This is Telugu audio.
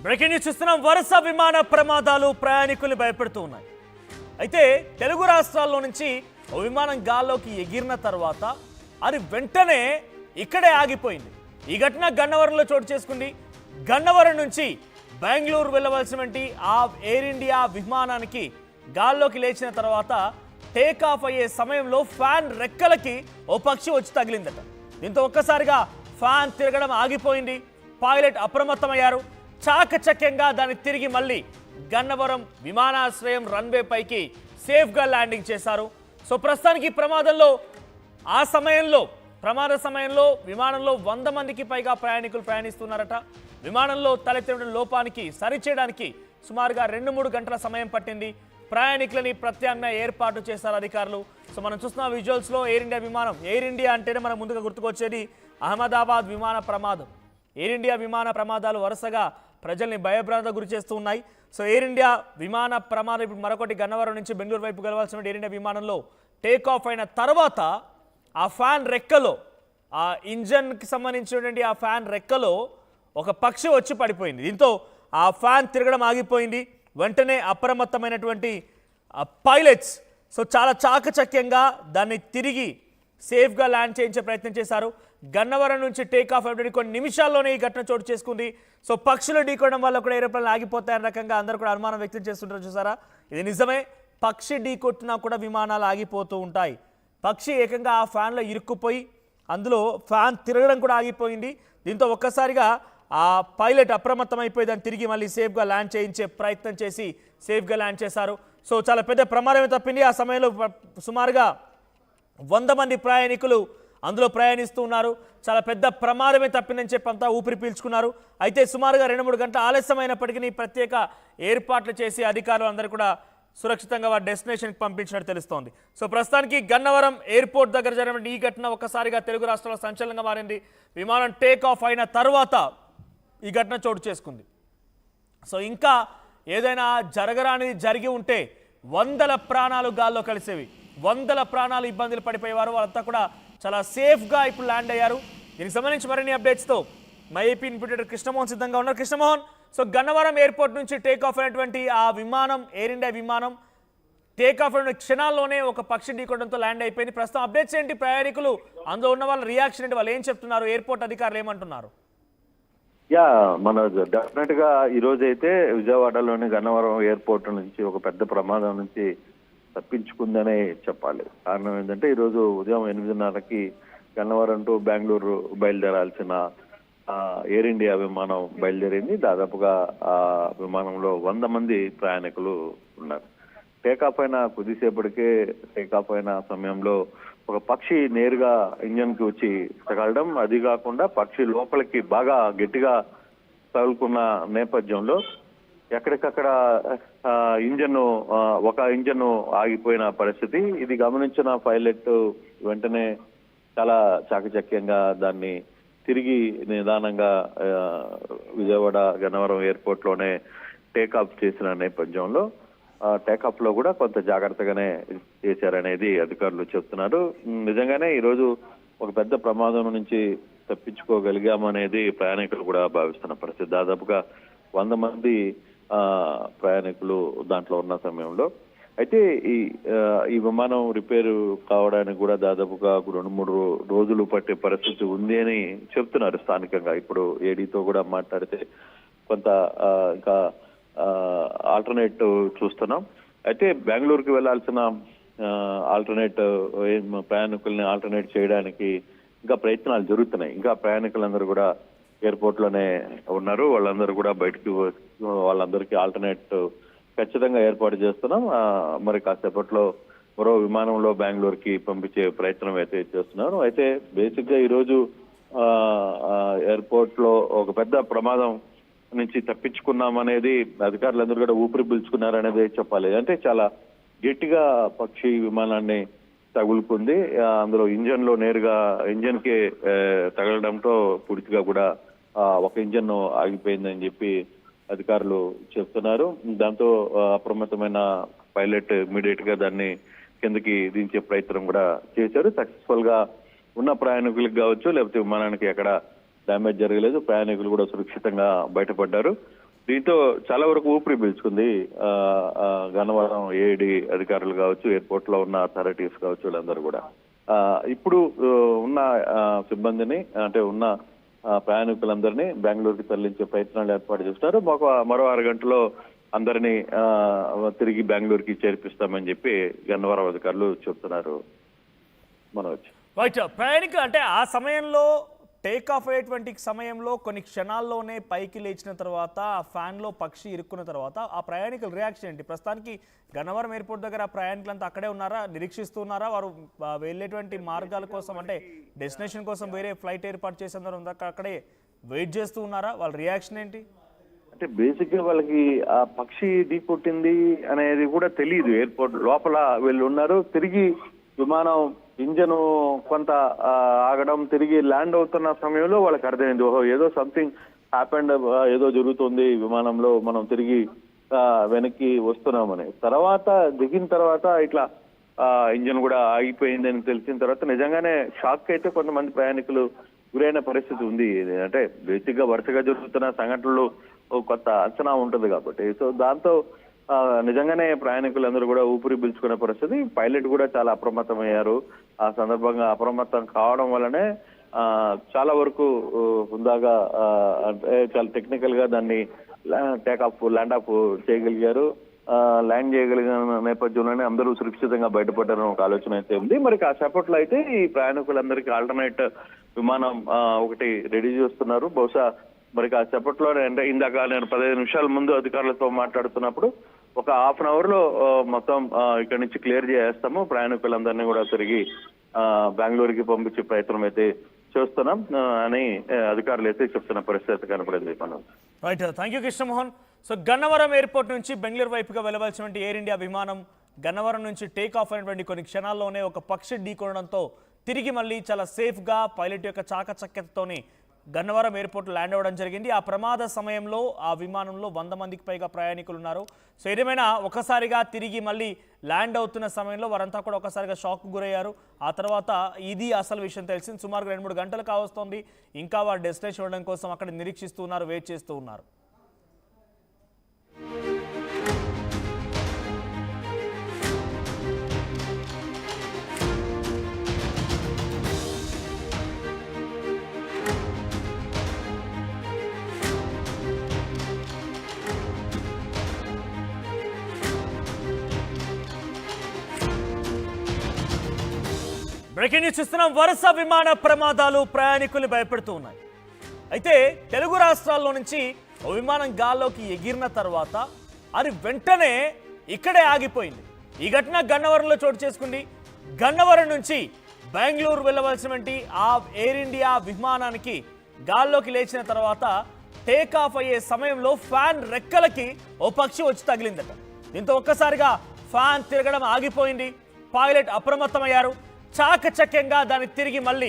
బ్రేకింగ్ న్యూస్ చూస్తున్నాం. వరుస విమాన ప్రమాదాలు ప్రయాణికుల్ని భయపెడుతూ ఉన్నాయి. అయితే తెలుగు రాష్ట్రాల్లో నుంచి ఓ విమానం గాల్లోకి ఎగిరిన తర్వాత అది వెంటనే ఇక్కడే ఆగిపోయింది. ఈ ఘటన గన్నవరంలో చోటు చేసుకుంది. గన్నవరం నుంచి బెంగళూరు వెళ్ళవలసినటువంటి ఆ ఎయిర్ ఇండియా విమానానికి గాల్లోకి లేచిన తర్వాత టేక్ ఆఫ్ అయ్యే సమయంలో ఫ్యాన్ రెక్కలకి ఓ పక్షి వచ్చి తగిలిందట. దీంతో ఒక్కసారిగా ఫ్యాన్ తిరగడం ఆగిపోయింది. పైలట్ అప్రమత్తమయ్యారు. చాకచక్యంగా దాన్ని తిరిగి మళ్ళీ గన్నవరం విమానాశ్రయం రన్వే పైకి సేఫ్గా ల్యాండింగ్ చేశారు. సో ప్రస్తుతానికి ప్రమాద సమయంలో విమానంలో 100 మందికి పైగా ప్రయాణికులు ప్రయాణిస్తున్నారట. విమానంలో తలెత్తిన లోపానికి సరిచేయడానికి సుమారుగా 2-3 గంటల సమయం పట్టింది. ప్రయాణికులని ప్రత్యామ్నాయ ఏర్పాటు చేశారు అధికారులు. సో మనం చూస్తున్న విజువల్స్లో ఎయిర్ ఇండియా విమానం. ఎయిర్ ఇండియా అంటేనే మనం ముందుగా గుర్తుకొచ్చేది అహ్మదాబాద్ విమాన ప్రమాదం. ఎయిర్ ఇండియా విమాన ప్రమాదాలు వరుసగా ప్రజల్ని భయభ్రాంత గురి చేస్తూ ఉన్నాయి. సో ఎయిర్ ఇండియా విమాన ప్రమాదం ఇప్పుడు మరొకటి గన్నవరం నుంచి బెంగళూరు వైపు వెళ్ళవలసిన ఎయిర్ ఇండియా విమానంలో టేక్ ఆఫ్ అయిన తర్వాత ఆ ఫ్యాన్ రెక్కలో, ఆ ఇంజన్కి సంబంధించినటువంటి ఆ ఫ్యాన్ రెక్కలో ఒక పక్షి వచ్చి పడిపోయింది. దీంతో ఆ ఫ్యాన్ తిరగడం ఆగిపోయింది. వెంటనే అప్రమత్తమైనటువంటి పైలట్స్ సో చాలా చాకచక్యంగా దాన్ని తిరిగి సేఫ్గా ల్యాండ్ చేయించే ప్రయత్నం చేశారు. గన్నవరం నుంచి టేక్ ఆఫ్ అయినటువంటి కొన్ని నిమిషాల్లోనే ఈ ఘటన చోటు చేసుకుంది. సో పక్షులు ఢీకొనడం వల్ల కూడా ఏరోప్లేన్లు ఆగిపోతాయన్న రకంగా అందరూ కూడా అనుమానం వ్యక్తం చేస్తుంటారు. చూసారా, ఇది నిజమే. పక్షి ఢీకొట్టినా కూడా విమానాలు ఆగిపోతూ ఉంటాయి. పక్షి ఏకంగా ఆ ఫ్యాన్లో ఇరుక్కుపోయి అందులో ఫ్యాన్ తిరగడం కూడా ఆగిపోయింది. దీంతో ఒక్కసారిగా ఆ పైలట్ అప్రమత్తమైపోయి దాన్ని తిరిగి మళ్ళీ సేఫ్గా ల్యాండ్ చేయించే ప్రయత్నం చేసి సేఫ్గా ల్యాండ్ చేశారు. సో చాలా పెద్ద ప్రమాదమే తప్పింది. ఆ సమయంలో సుమారుగా 100 మంది ప్రయాణికులు అందులో ప్రయాణిస్తూ ఉన్నారు. చాలా పెద్ద ప్రమాదమే తప్పిందని చెప్పి అంతా ఊపిరి పీల్చుకున్నారు. అయితే సుమారుగా 2-3 గంటల ఆలస్యమైనప్పటికీ ప్రత్యేక ఏర్పాట్లు చేసి అధికారులు అందరూ కూడా సురక్షితంగా వారి డెస్టినేషన్కి పంపించినట్టు తెలుస్తోంది. సో ప్రస్తుతానికి గన్నవరం ఎయిర్పోర్ట్ దగ్గర జరిగిన ఈ ఘటన ఒక్కసారిగా తెలుగు రాష్ట్రాల్లో సంచలనంగా మారింది. విమానం టేక్ ఆఫ్ అయిన తర్వాత ఈ ఘటన చోటు చేసుకుంది. సో ఇంకా ఏదైనా జరగరానిది జరిగి ఉంటే 100 ప్రాణాలు గాల్లో కలిసేవి. 100 ప్రాణాలు ఇబ్బందులు పడిపోయేవారు. వాళ్ళంతా కూడా చాలా సేఫ్గా ఇప్పుడు ల్యాండ్ అయ్యారు. దీనికి సంబంధించి మరిన్ని అప్డేట్స్తో మా ఏపీ ఇన్పుటేటర్ కృష్ణమోహన్ సిద్ధంగా ఉన్నారు. కృష్ణమోహన్, సో గన్నవరం ఎయిర్పోర్ట్ నుంచి టేక్ ఆఫ్ అయినటువంటి ఆ విమానం, ఎయిర్ ఇండియా విమానం టేక్ ఆఫ్ అయిన క్షణాల్లోనే ఒక పక్షి ఢీకొనడంతో ల్యాండ్ అయిపోయింది. ప్రస్తుతం అప్డేట్స్ ఏంటి? ప్రయాణికులు అందులో ఉన్న వాళ్ళ రియాక్షన్ ఏంటి? వాళ్ళు ఏం చెప్తున్నారు? ఎయిర్పోర్ట్ అధికారులు ఏమంటున్నారు? మన డెఫినెట్ గా ఈ రోజు అయితే విజయవాడలోని గన్నవరం ఎయిర్పోర్ట్ నుంచి ఒక పెద్ద ప్రమాదం నుంచి తప్పించుకుందనే చెప్పాలి. కారణం ఏంటంటే ఈ రోజు ఉదయం 8:30కి గన్నవరం టు బెంగళూరు బయలుదేరాల్సిన ఎయిర్ ఇండియా విమానం బయలుదేరింది. దాదాపుగా ఆ విమానంలో 100 మంది ప్రయాణికులు ఉన్నారు. టేకాఫ్ అయిన కొద్దిసేపటికే టేకాఫ్ అయిన సమయంలో ఒక పక్షి నేరుగా ఇంజన్ కి వచ్చి తగలడం, అది కాకుండా పక్షి లోపలికి బాగా గట్టిగా తగులుకున్న నేపథ్యంలో ఎక్కడికక్కడ ఒక ఇంజన్ ఆగిపోయిన పరిస్థితి. ఇది గమనించిన పైలట్ వెంటనే చాలా చాకచక్యంగా దాన్ని తిరిగి నిదానంగా విజయవాడ గన్నవరం ఎయిర్పోర్ట్ లోనే టేకాఫ్ చేసిన నేపథ్యంలో టేకాఫ్ లో కూడా కొంత జాగ్రత్తగానే చేశారనేది అధికారులు చెప్తున్నారు. నిజంగానే ఈరోజు ఒక పెద్ద ప్రమాదం నుంచి తప్పించుకోగలిగామనేది ప్రయాణికులు కూడా భావిస్తున్న పరిస్థితి. దాదాపుగా 100 మంది ప్రయాణికులు దాంట్లో ఉన్న సమయంలో అయితే ఈ విమానం రిపేరు కావడానికి కూడా దాదాపుగా 2-3 రోజులు పట్టే పరిస్థితి ఉంది అని చెప్తున్నారు స్థానికంగా. ఇప్పుడు ఏడీతో కూడా మాట్లాడితే కొంత ఇంకా ఆల్టర్నేట్ చూస్తున్నాం. అయితే బెంగళూరుకి వెళ్లాల్సిన ప్రయాణికుల్ని ఆల్టర్నేట్ చేయడానికి ఇంకా ప్రయత్నాలు జరుగుతున్నాయి. ఇంకా ప్రయాణికులందరూ కూడా ఎయిర్పోర్ట్ లోనే ఉన్నారు. వాళ్ళందరూ కూడా వాళ్ళందరికీ ఆల్టర్నేట్ ఖచ్చితంగా ఏర్పాటు చేస్తున్నాం. మరి కాసేపట్లో మరో విమానంలో బెంగళూరుకి పంపించే ప్రయత్నం అయితే చేస్తున్నారు. అయితే బేసిక్ గా ఈరోజు ఎయిర్పోర్ట్ లో ఒక పెద్ద ప్రమాదం నుంచి తప్పించుకున్నామనేది అధికారులందరూ కూడా ఊపిరి పీల్చుకున్నారనేది చెప్పాలి. అంటే చాలా గట్టిగా పక్షి విమానాన్ని తగులుకుంది. అందులో ఇంజన్ కి తగలడంతో పూర్తిగా కూడా ఒక ఇంజన్ ఆగిపోయిందని చెప్పి అధికారులు చెప్తున్నారు. దాంతో అప్రమత్తమైన పైలట్ ఇమీడియట్ గా దాన్ని కిందకి దించే ప్రయత్నం కూడా చేశారు. సక్సెస్ఫుల్ గా ఉన్న ప్రయాణికులకు కావచ్చు, లేకపోతే విమానానికి ఎక్కడ డ్యామేజ్ జరగలేదు. ప్రయాణికులు కూడా సురక్షితంగా బయటపడ్డారు. దీంతో చాలా వరకు ఊపిరి పీల్చుకుంది గన్నవరం ఏఐడి అధికారులు కావచ్చు, ఎయిర్పోర్ట్ లో ఉన్న అథారిటీస్ కావచ్చు, వీళ్ళందరూ కూడా ఇప్పుడు ఉన్న సిబ్బందిని అంటే ఉన్న ప్రయాణికులందరినీ బెంగళూరుకి తరలించే ప్రయత్నాలు ఏర్పాటు చేస్తున్నారు. మరో 6 గంటల్లో అందరినీ తిరిగి బెంగళూరుకి చేర్పిస్తామని చెప్పి గన్నవరం అధికారులు చెప్తున్నారు. రైట్, ప్రయాణికులు అంటే ఆ సమయంలో టేక్ ఆఫ్ అయ్యేటువంటి సమయంలో కొన్ని క్షణాల్లోనే పైకి లేచిన తర్వాత ఆ ఫ్యాన్లో పక్షి ఇరుక్కున్న తర్వాత ఆ ప్రయాణికుల రియాక్షన్ ఏంటి? ప్రస్తుతానికి గన్నవరం ఎయిర్పోర్ట్ దగ్గర ప్రయాణికులంతా అక్కడే ఉన్నారా, నిరీక్షిస్తున్నారా? వారు వెళ్ళేటువంటి మార్గాల కోసం అంటే డెస్టినేషన్ కోసం వేరే ఫ్లైట్ ఏర్పాటు చేసేందరూ అక్కడే వెయిట్ చేస్తూ ఉన్నారా? వాళ్ళ రియాక్షన్ ఏంటి? అంటే బేసిక్ గా వాళ్ళకి ఆ పక్షి ఢీకొట్టింది అనేది కూడా తెలియదు. ఎయిర్పోర్ట్ లోపల వీళ్ళు ఉన్నారు. తిరిగి విమానం ఇంజన్ కొంత ఆగడం, తిరిగి ల్యాండ్ అవుతున్న సమయంలో వాళ్ళకి అర్థమైంది, ఓహో ఏదో సంథింగ్ హ్యాపెండ్, ఏదో జరుగుతుంది విమానంలో, మనం తిరిగి వెనక్కి వస్తున్నామని. తర్వాత దిగిన తర్వాత ఇట్లా ఇంజన్ కూడా ఆగిపోయిందని తెలిసిన తర్వాత నిజంగానే షాక్ అయితే కొంతమంది ప్రయాణికులు గురైన పరిస్థితి ఉంది. అంటే బేసిక్ గా వరుసగా జరుగుతున్న సంఘటనలు కొత్త అంచనా ఉంటుంది కాబట్టి. సో దాంతో నిజంగానే ప్రయాణికులందరూ కూడా ఊపిరి పీల్చుకునే పరిస్థితి. పైలట్ కూడా చాలా అప్రమత్తమయ్యారు. ఆ సందర్భంగా అప్రమత్తం కావడం వల్లనే చాలా వరకు హుందాగా అంటే చాలా టెక్నికల్ గా దాన్ని ల్యాండ్ ఆఫ్ చేయగలిగారు. ల్యాండ్ చేయగలిగిన నేపథ్యంలోనే అందరూ సురక్షితంగా బయటపడ్డారని ఒక ఆలోచన అయితే ఉంది. మరి కాసేపట్లో అయితే ఈ ప్రయాణికులందరికీ ఆల్టర్నేట్ విమానం ఒకటి రెడీ చేస్తున్నారు. బహుశా మరి కాసేపట్లో అంటే ఇందాక నేను 15 నిమిషాల ముందు అధికారులతో మాట్లాడుతున్నప్పుడు ఒక హాఫ్ అన్ అవర్ లో మొత్తం ఇక్కడి నుంచి క్లియర్ చేస్తాము, ప్రయాణికులందరినీ కూడా తిరిగి బెంగళూరుకి పంపించే ప్రయత్నం అయితే చేస్తున్నాం అని అధికారులు అయితే చెప్తున్న పరిస్థితి కనపడింది. Right, thank you Krishnamohan. So Gannavaram airport నుంచి బెంగళూరు వైపుగా వెళ్ళవలసినటువంటి ఎయిర్ ఇండియా విమానం గన్నవరం నుంచి టేక్ ఆఫ్ అయినటువంటి కొన్ని క్షణాల్లోనే ఒక పక్షి ఢీకొనడంతో తిరిగి మళ్ళీ చాలా సేఫ్గా పైలట్ యొక్క చాకచక్యతతోని గన్నవరం ఎయిర్పోర్ట్ ల్యాండ్ అవ్వడం జరిగింది. ఆ ప్రమాద సమయంలో ఆ విమానంలో 100 మందికి పైగా ప్రయాణికులు ఉన్నారు. సో ఏదేమైనా ఒకసారిగా తిరిగి మళ్ళీ ల్యాండ్ అవుతున్న సమయంలో వారంతా కూడా ఒకసారిగా షాక్ గురయ్యారు. ఆ తర్వాత ఇది అసలు విషయం తెలిసింది. సుమారుగా 2-3 గంటలు కావస్తోంది. ఇంకా వారు డెస్టినేషన్ ఇవ్వడం కోసం అక్కడ నిరీక్షిస్తూ ఉన్నారు, వెయిట్ చేస్తూ ఉన్నారు. బ్రేకింగ్ న్యూస్ చూస్తున్నాం. వరుస విమాన ప్రమాదాలు ప్రయాణికులు భయపెడుతూ ఉన్నాయి. అయితే తెలుగు రాష్ట్రాల్లో నుంచి ఓ విమానం గాల్లోకి ఎగిరిన తర్వాత అది వెంటనే ఇక్కడే ఆగిపోయింది. ఈ ఘటన గన్నవరంలో చోటు చేసుకుంది. గన్నవరం నుంచి బెంగళూరు వెళ్ళవలసినటువంటి ఆ ఎయిర్ ఇండియా విమానానికి గాల్లోకి లేచిన తర్వాత టేక్ ఆఫ్ అయ్యే సమయంలో ఫ్యాన్ రెక్కలకి ఓ పక్షి వచ్చి తగిలిందట. దీంతో ఒక్కసారిగా ఫ్యాన్ తిరగడం ఆగిపోయింది. పైలట్ అప్రమత్తమయ్యారు. చాకచక్యంగా దాన్ని తిరిగి మళ్ళీ